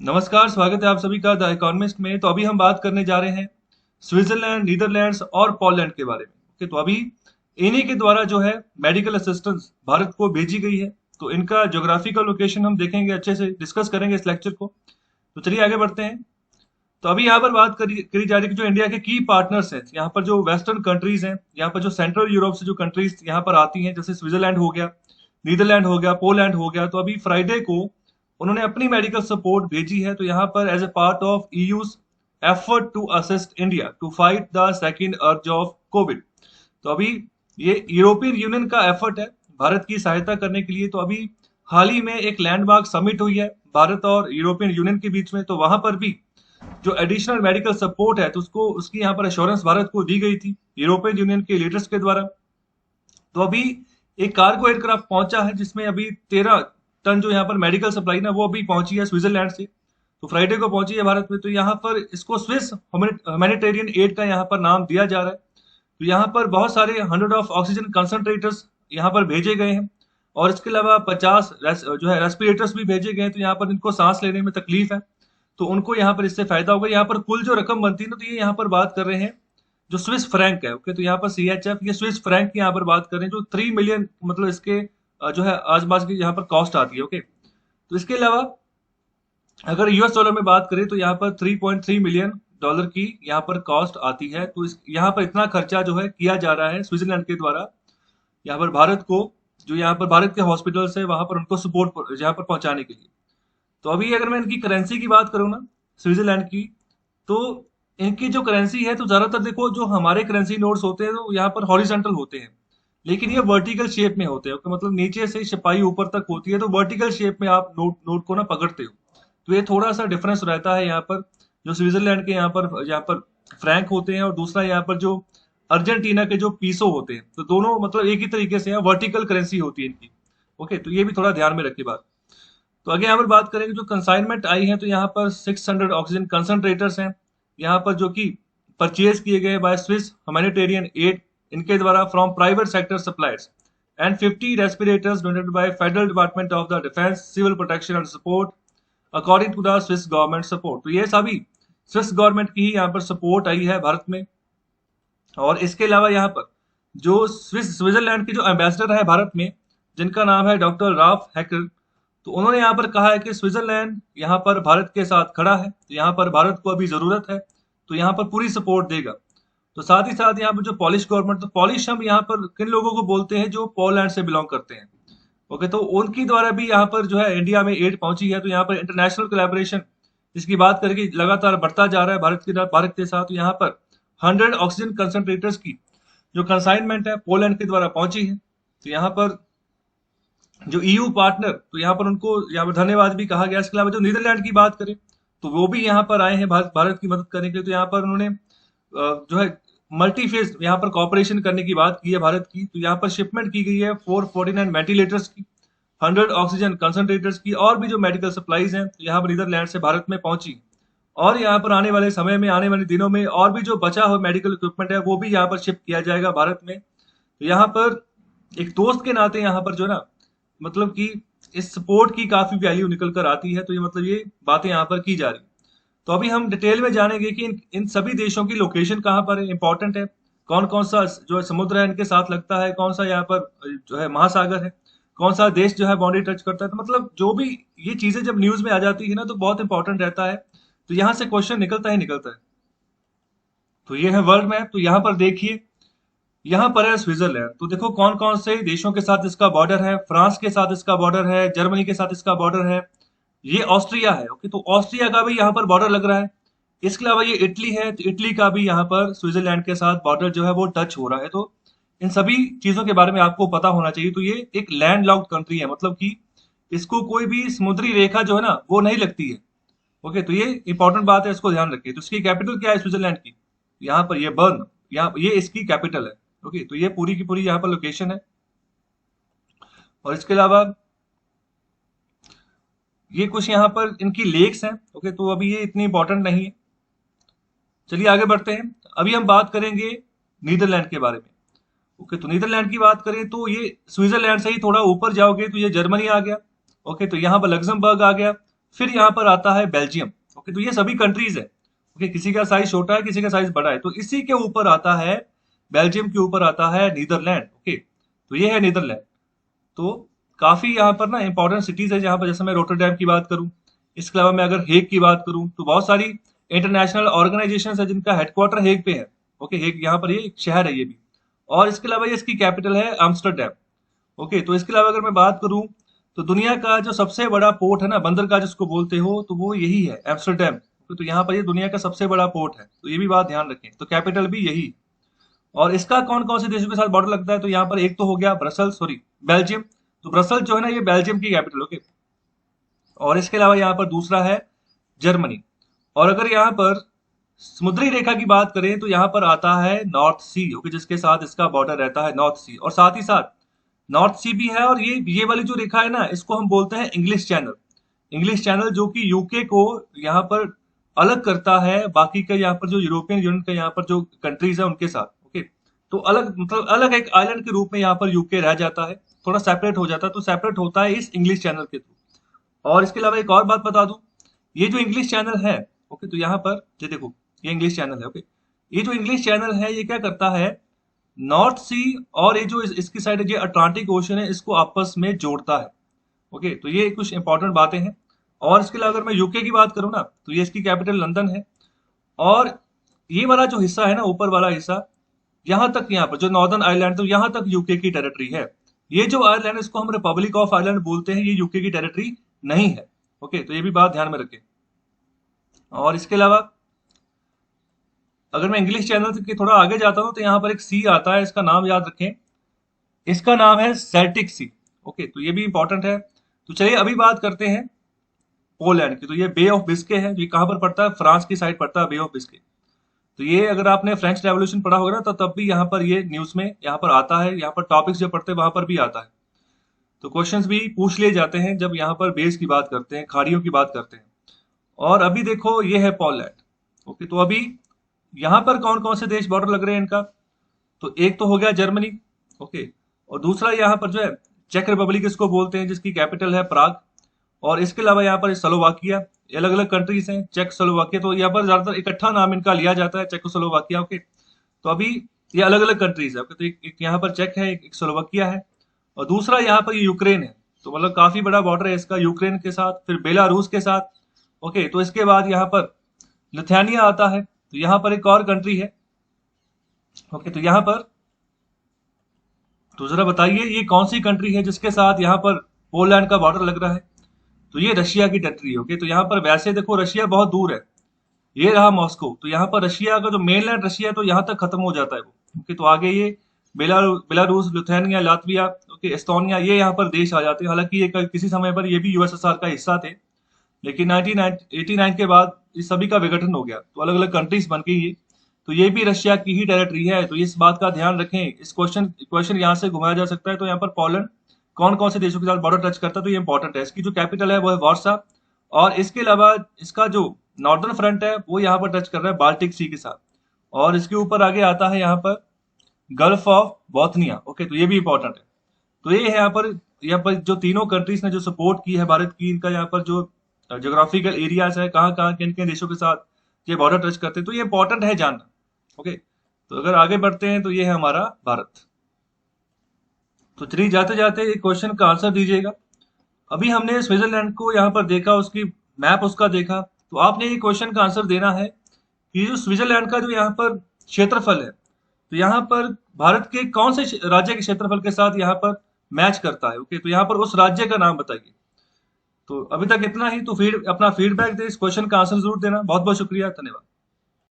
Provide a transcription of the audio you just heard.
नमस्कार, स्वागत है आप सभी का द इकोनॉमिस्ट में। तो अभी हम बात करने जा रहे हैं स्विट्जरलैंड, नीदरलैंड्स और पोलैंड के बारे में। ओके, तो अभी इन्हीं के द्वारा जो है मेडिकल असिस्टेंस भारत को भेजी गई है। तो इनका ज्योग्राफिकल लोकेशन हम देखेंगे, अच्छे से डिस्कस करेंगे इस लेक्चर को। तो चलिए आगे बढ़ते हैं। तो अभी यहाँ पर बात करी जा रही है कि जो इंडिया के की पार्टनर्स हैं, यहाँ पर जो वेस्टर्न कंट्रीज हैं, यहाँ पर जो सेंट्रल यूरोप से जो कंट्रीज यहाँ पर आती हैं, जैसे स्विट्जरलैंड हो गया, नीदरलैंड हो गया, पोलैंड हो गया। तो अभी फ्राइडे को उन्होंने अपनी मेडिकल सपोर्ट भेजी है। तो यहाँ पर as a part of EU's effort to assist India to fight the second surge of COVID. तो अभी ये यूरोपियन यूनियन का एफर्ट है भारत की सहायता करने के लिए। तो अभी हाल ही में एक लैंडमार्क समिट हुई है भारत और यूरोपियन यूनियन के बीच में। तो वहां पर भी जो एडिशनल मेडिकल सपोर्ट है, तो उसको उसकी यहाँ पर एश्योरेंस भारत को दी गई थी यूरोपियन यूनियन के लीडर्स के द्वारा। तो अभी एक कार्गो एयरक्राफ्ट पहुंचा है जिसमें अभी 13 टन जो यहाँ पर मेडिकल सप्लाई ना वो अभी पहुंची है स्विट्जरलैंड से। तो फ्राइडे को पहुंची है भारत में। तो यहाँ पर इसको स्विस ह्यूमैनिटेरियन एड का यहाँ पर नाम दिया जा रहा है। तो यहाँ पर बहुत सारे 100 ऑफ ऑक्सीजन कंसंट्रेटर्स यहाँ पर भेजे गए हैं और इसके अलावा 50 जो है रेस्पिरेटर्स भी भेजे गए हैं। तो यहाँ पर इनको सांस लेने में तकलीफ है, तो उनको यहाँ पर इससे फायदा होगा। यहाँ पर कुल जो रकम बनती है ना, तो ये यहाँ पर बात कर रहे हैं जो स्विस फ्रैंक है। ओके, तो यहाँ पर CHF ये स्विस फ्रैंक की यहाँ पर बात कर रहे हैं, जो 3 मिलियन मतलब इसके जो है आसपास की यहाँ पर कॉस्ट आती है। ओके, तो इसके अलावा अगर US डॉलर में बात करें तो यहाँ पर $3.3 मिलियन की यहाँ पर कॉस्ट आती है। तो इस यहाँ पर इतना खर्चा जो है किया जा रहा है स्विट्जरलैंड के द्वारा यहाँ पर भारत को, जो यहाँ पर भारत के हॉस्पिटल्स है वहां पर उनको सपोर्ट यहाँ पर पहुंचाने के लिए। तो अभी अगर मैं इनकी करेंसी की बात करूँ ना, स्विट्जरलैंड की, तो इनकी जो करेंसी है, तो ज्यादातर देखो जो हमारे करेंसी नोट्स होते हैं तो यहाँ पर हॉरिजॉन्टल होते हैं, लेकिन ये वर्टिकल शेप में होते हैं। तो मतलब नीचे से छपाई ऊपर तक होती है, तो वर्टिकल शेप में आप नोट नोट को ना पकड़ते हो। तो ये थोड़ा सा डिफरेंस रहता है यहाँ पर। जो स्विट्जरलैंड के यहाँ पर फ्रैंक होते हैं और दूसरा यहाँ पर जो अर्जेंटीना के जो पीसो होते हैं, तो दोनों मतलब एक ही तरीके से वर्टिकल करेंसी होती है इनकी। ओके, तो ये भी थोड़ा ध्यान में रखिए बात। तो आगे यहाँ पर बात करेंगे जो कंसाइनमेंट आई है, तो यहाँ पर 600 ऑक्सीजन कंसंट्रेटर्स हैं यहाँ पर, जो कि परचेज किए गए बाय स्विस ह्यूमैनिटेरियन एड इनके द्वारा from private sector suppliers, and 50 respirators donated by federal department of the defence civil protection and support according to the Swiss government support. तो ये सभी स्विस गवर्नमेंट की ही यहाँ पर सपोर्ट आई है भारत में। और इसके अलावा यहाँ पर जो स्विट्जरलैंड के जो एम्बेसडर है भारत में, जिनका नाम है डॉक्टर राफ हैकर, तो उन्होंने यहाँ पर कहा है कि स्विट्जरलैंड यहाँ पर भारत के साथ खड़ा है। तो यहाँ पर भारत को अभी जरूरत है, तो यहाँ पर पूरी सपोर्ट देगा। तो साथ ही साथ यहाँ पर जो पॉलिश गवर्नमेंट, तो पॉलिश हम यहाँ पर किन लोगों को बोलते हैं, जो पोलैंड से बिलोंग करते हैं। ओके, तो उनकी द्वारा भी यहाँ पर जो है इंडिया में एड पहुंची है। तो यहाँ पर इंटरनेशनल कोलैबोरेशन इसकी बात करके लगातार बढ़ता जा रहा है भारत के साथ। तो यहाँ पर 100 ऑक्सीजन कंसंट्रेटर्स की जो कंसाइनमेंट है पोलैंड के द्वारा पहुंची है। तो यहाँ पर जो EU पार्टनर, तो यहाँ पर उनको यहाँ पर धन्यवाद भी कहा गया। इसके अलावा जो नीदरलैंड की बात करें तो वो भी यहाँ पर आए हैं भारत की मदद करने के लिए। तो यहाँ पर उन्होंने जो है मल्टी फेज यहाँ पर कॉपरेशन करने की बात की है भारत की। तो यहाँ पर शिपमेंट की गई है 449 वेंटिलेटर्स की, 100 ऑक्सीजन कंसंट्रेटर्स की, और भी जो मेडिकल सप्लाईज हैं तो यहाँ पर नीदरलैंड से भारत में पहुंची। और यहाँ पर आने वाले समय में, आने वाले दिनों में और भी जो बचा हुआ मेडिकल इक्विपमेंट है वो भी यहाँ पर शिफ्ट किया जाएगा भारत में। तो यहाँ पर एक दोस्त के नाते यहाँ पर जो ना मतलब कि इस सपोर्ट की काफी वैल्यू निकल कर आती है। तो ये मतलब ये बातें यहाँ पर की जा रही। तो अभी हम डिटेल में जानेंगे कि इन सभी देशों की लोकेशन कहाँ पर है, इंपॉर्टेंट है, कौन कौन सा जो है समुद्र है इनके साथ लगता है, कौन सा यहाँ पर जो है महासागर है, कौन सा देश जो है बाउंड्री टच करता है। तो मतलब जो भी ये चीजें जब न्यूज में आ जाती है ना, तो बहुत इंपॉर्टेंट रहता है। तो यहाँ से क्वेश्चन निकलता ही निकलता है। तो ये है वर्ल्ड मैप। तो यहाँ पर देखिए, यहाँ पर है स्विट्जरलैंड। तो देखो कौन कौन से देशों के साथ इसका बॉर्डर है। फ्रांस के साथ इसका बॉर्डर है, जर्मनी के साथ इसका बॉर्डर है, ये ऑस्ट्रिया है। ओके, तो ऑस्ट्रिया का भी यहाँ पर बॉर्डर लग रहा है। इसके अलावा ये इटली है, तो इटली का भी यहाँ पर स्विट्जरलैंड के साथ बॉर्डर जो है वो टच हो रहा है। तो इन सभी चीजों के बारे में आपको पता होना चाहिए। तो ये एक लैंड लॉक्ड कंट्री है, मतलब कि इसको कोई भी समुद्री रेखा जो है ना वो नहीं लगती है। ओके, तो ये इंपॉर्टेंट बात है, इसको ध्यान रखिए। तो इसकी कैपिटल क्या है स्विट्जरलैंड की, यहाँ पर ये बर्न, यहाँ ये इसकी कैपिटल है। ओके, तो ये पूरी की पूरी यहाँ पर लोकेशन है। और इसके अलावा ये कुछ यहाँ पर इनकी लेक्स हैं। ओके, तो अभी ये इतनी इंपॉर्टेंट नहीं है। चलिए आगे बढ़ते हैं। अभी हम बात करेंगे नीदरलैंड के बारे में। ओके, तो नीदरलैंड की बात करें तो ये स्विट्जरलैंड से ही थोड़ा ऊपर जाओगे तो ये जर्मनी आ गया। ओके, तो यहाँ पर लग्जमबर्ग आ गया, फिर यहाँ पर आता है बेल्जियम। ओके, तो ये सभी कंट्रीज है। ओके, किसी का साइज छोटा है, किसी का साइज बड़ा है। तो इसी के ऊपर आता है, बेल्जियम के ऊपर आता है नीदरलैंड। ओके, तो ये है नीदरलैंड। तो काफी यहाँ पर ना इंपॉर्टेंट सिटीज है जहाँ पर, जैसे मैं रोटरडैम की बात करूँ, इसके अलावा मैं अगर हेग की बात करूँ, तो बहुत सारी इंटरनेशनल ऑर्गेनाइजेशन है जिनका हेडक्वार्टर हेग पे है। ओके, हेग यहाँ पर ये एक शहर है ये भी। और इसके अलावा ये इसकी कैपिटल है आम्स्टरडैम। ओके, तो इसके अलावा अगर मैं बात करूं, तो दुनिया का जो सबसे बड़ा पोर्ट है ना, बंदरगाह जिसको बोलते हो, तो वो यही है, एम्स्टरडेम। तो यहाँ पर ये दुनिया का सबसे बड़ा पोर्ट है, तो ये भी बात ध्यान रखें। तो कैपिटल भी यही। और इसका कौन कौन से देशों के साथ बॉर्डर लगता है, तो यहाँ पर एक तो हो गया ब्रसल्स, सॉरी बेल्जियम। तो ब्रसल्स जो है ना, ये बेल्जियम की कैपिटल। ओके, और इसके अलावा यहाँ पर दूसरा है जर्मनी। और अगर यहाँ पर समुद्री रेखा की बात करें, तो यहाँ पर आता है नॉर्थ सी। ओके, जिसके साथ इसका बॉर्डर रहता है नॉर्थ सी। और साथ ही साथ नॉर्थ सी भी है। और ये वाली जो रेखा है ना, इसको हम बोलते हैं इंग्लिश चैनल। इंग्लिश चैनल जो कि यूके को यहाँ पर अलग करता है बाकी का, यहाँ पर जो यूरोपियन यूनियन का यहाँ पर जो कंट्रीज है उनके साथ। ओके, तो अलग, मतलब अलग एक आइलैंड के रूप में यहाँ पर यूके रह जाता है, थोड़ा सेपरेट हो जाता है। तो सेपरेट होता है इस इंग्लिश चैनल के थ्रू। और इसके अलावा एक और बात बता दूं, ये जो इंग्लिश चैनल है, ओके, तो यहाँ पर ये देखो, ये इंग्लिश चैनल है। ओके, ये जो इंग्लिश चैनल है, ये क्या करता है, नॉर्थ सी और ये जो इसकी साइड है, ये अटलांटिक ओशन है, इसको आपस में जोड़ता है। ओके, तो ये कुछ इंपॉर्टेंट बातें हैं। और इसके अलावा अगर मैं यूके की बात करूँ ना, तो ये इसकी कैपिटल लंदन है। और ये वाला जो हिस्सा है ना, ऊपर वाला हिस्सा, यहाँ तक, यहाँ पर जो नॉर्दर्न आयरलैंड, तो यहाँ तक यूके की टेरिटरी है। ये जो आयरलैंड, इसको हम रिपब्लिक ऑफ आयरलैंड बोलते हैं, ये यूके की टेरिटरी नहीं है। ओके, तो ये भी बात ध्यान में रखें। और इसके अलावा अगर मैं इंग्लिश चैनल के थोड़ा आगे जाता हूँ, तो यहाँ पर एक सी आता है, इसका नाम याद रखें, इसका नाम है सेल्टिक सी। ओके, तो ये भी इंपॉर्टेंट है। तो चलिए अभी बात करते हैं पोलैंड की। तो ये बे ऑफ बिस्के है, ये कहाँ पर पड़ता है, फ्रांस की साइड पड़ता है बे ऑफ बिस्के। तो ये अगर आपने फ्रेंच रेवोल्यूशन पढ़ा होगा ना, तो तब भी यहाँ पर ये न्यूज में यहाँ पर आता है, यहाँ पर टॉपिक्स जो पढ़ते हैं वहां पर भी आता है। तो क्वेश्चंस भी पूछ लिए जाते हैं जब यहाँ पर बेस की बात करते हैं, खाड़ियों की बात करते हैं। और अभी देखो, ये है पोलैंड। ओके, तो अभी यहाँ पर कौन कौन से देश बॉर्डर लग रहे हैं इनका, तो एक तो हो गया जर्मनी। ओके, और दूसरा यहाँ पर जो है चेक रिपब्लिक इसको बोलते हैं, जिसकी कैपिटल है प्राग। और इसके अलावा यहाँ पर स्लोवाकिया, ये अलग अलग कंट्रीज हैं, चेक स्लोवाकिया। तो यहाँ पर ज्यादातर इकट्ठा नाम इनका लिया जाता है, चेकोस्लोवाकिया। ओके, तो अभी ये अलग अलग कंट्रीज है। ओके, तो एक यहाँ पर चेक है, एक स्लोवाकिया है, और दूसरा यहाँ पर यूक्रेन है। तो मतलब काफी बड़ा बॉर्डर है इसका यूक्रेन के साथ, फिर बेलारूस के साथ। ओके, तो इसके बाद यहाँ पर लिथुआनिया आता है। तो यहाँ पर एक और कंट्री है। ओके, तो यहाँ पर, तो जरा बताइए ये कौन सी कंट्री है जिसके साथ यहाँ पर पोलैंड का बॉर्डर लग रहा है, तो ये रशिया की टेरिटरी है। ओके, तो यहाँ पर वैसे देखो रशिया बहुत दूर है, ये रहा मॉस्को। तो यहाँ पर रशिया का जो मेनलैंड रशिया है, तो यहाँ तक खत्म हो जाता है वो। ओके, तो आगे ये Belarus, Lithuania, Latvia, okay, Estonia, ये यहाँ पर देश आ जाते हैं। हालांकि ये किसी समय पर ये भी यूएसएसआर का हिस्सा थे, लेकिन 1989 के बाद इस सभी का विघटन हो गया, तो अलग अलग कंट्रीज बन गई ये। तो ये भी रशिया की ही टेरिटरी है। तो इस बात का ध्यान रखें, इस क्वेश्चन यहाँ से घुमाया जा सकता है। तो यहाँ पर पोलैंड कौन कौन से देशों के साथ बॉर्डर टच करता है, तो ये इंपॉर्टेंट है। इसकी जो कैपिटल है वो है वार्सा। और इसके अलावा इसका जो नॉर्दर्न फ्रंट है, वो यहाँ पर टच कर रहा है बाल्टिक सी के साथ। और इसके ऊपर आगे आता है यहाँ पर गल्फ ऑफ बोथनिया। ओके, तो ये भी इंपॉर्टेंट है। तो ये है यहाँ पर जो तीनों कंट्रीज ने जो सपोर्ट की है भारत की, इनका यहाँ पर जो ज्योग्राफिकल एरियाज है, कहाँ कहाँ किन किन देशों के साथ ये बॉर्डर टच करते हैं, तो ये इंपॉर्टेंट है जानना। ओके, तो अगर आगे बढ़ते हैं, तो ये है हमारा भारत। तो चलिए जाते जाते एक क्वेश्चन का आंसर दीजिएगा। अभी हमने स्विट्जरलैंड को यहाँ पर देखा, उसकी मैप उसका देखा। तो आपने ये क्वेश्चन का आंसर देना है कि जो स्विट्जरलैंड का जो यहाँ पर क्षेत्रफल है, तो यहाँ पर भारत के कौन से राज्य के क्षेत्रफल के साथ यहाँ पर मैच करता है। ओके, तो यहाँ पर उस राज्य का नाम बताइए। तो अभी तक इतना ही। तो अपना फीडबैक दे, इस क्वेश्चन का आंसर जरूर देना। बहुत बहुत शुक्रिया, धन्यवाद।